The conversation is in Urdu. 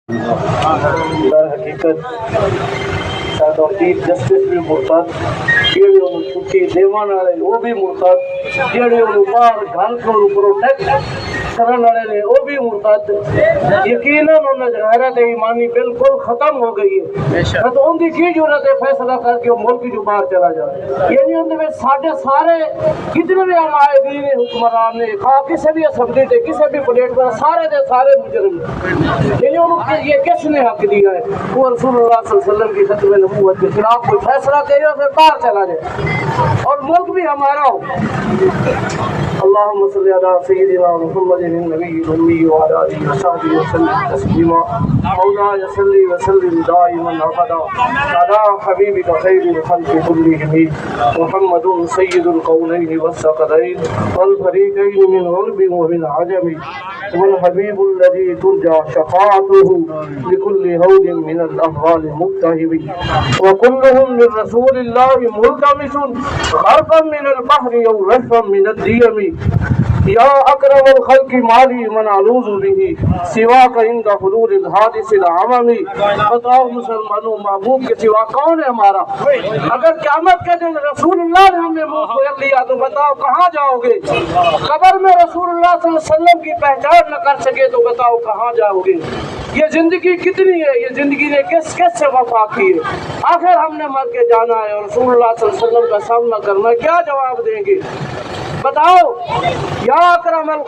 در حقیقت شاید چیف جسٹس بھی مرتد، جہے انہوں چھٹی دیون والے وہ بھی مرتد، جہے انہوں باہر گھر کو پروٹیکٹ کرنے والے نے وہ بھی مرتد۔ یقیناً انہوں نے غیرت ایمانی بالکل ختم ہو گئی ہے، تو ان کی کی ضرورت ہے فیصلہ کر کے وہ ملک جو باہر چلا جائے؟ یعنی ان میں ساڈے سارے جتنے بھی عمائدین حکمران نے خواہ کسی بھی اسمبلی تے کسی بھی پلیٹ پر سارے دے سارے مجرم، یعنی ان یہ کس نے حق دیا ہے؟ وہ رسول اللہ صلی اللہ علیہ وسلم کی ختم نبوت کے خلاف کوئی فیصلہ کرے اور پھر باہر چلا جائے اور ملک بھی ہمارا ہو۔ اللهم صل على سيدنا محمد النبي الأمي وعلى آله وصحبه وسلم تسليما۔ مولاي صل وسلم دائما أبدا على حبيبك خير الخلق كلهم محمد سيد القولين والثقلين والفريقين من غرب ومن عجم، والحبيب الذي ترجى شفاعته لكل هول من الأهوال مبتهب، وكلهم من رسول الله ملتمس غرفا من البحر أو رشفا من الديم، یا اکرم الخلق مالی من علوذ به سواک عند حضور الحادث العممی۔ بتاؤ مسلمانوں محبوب کے سوا کون ہے ہمارا؟ اگر قیامت کے دن رسول اللہ نے ہمیں منہ پھیر لیا تو بتاؤ کہاں جاؤ گے؟ قبر میں رسول اللہ صلی اللہ علیہ وسلم کی پہچان نہ کر سکے تو بتاؤ کہاں جاؤ گے؟ یہ زندگی کتنی ہے؟ یہ زندگی نے کس کس سے وفا کی ہے؟ آخر ہم نے مر کے جانا ہے اور رسول اللہ صلی اللہ علیہ وسلم کا سامنا کرنا ہے، کیا جواب دیں گے؟ بتاؤ یا اکرم الخلق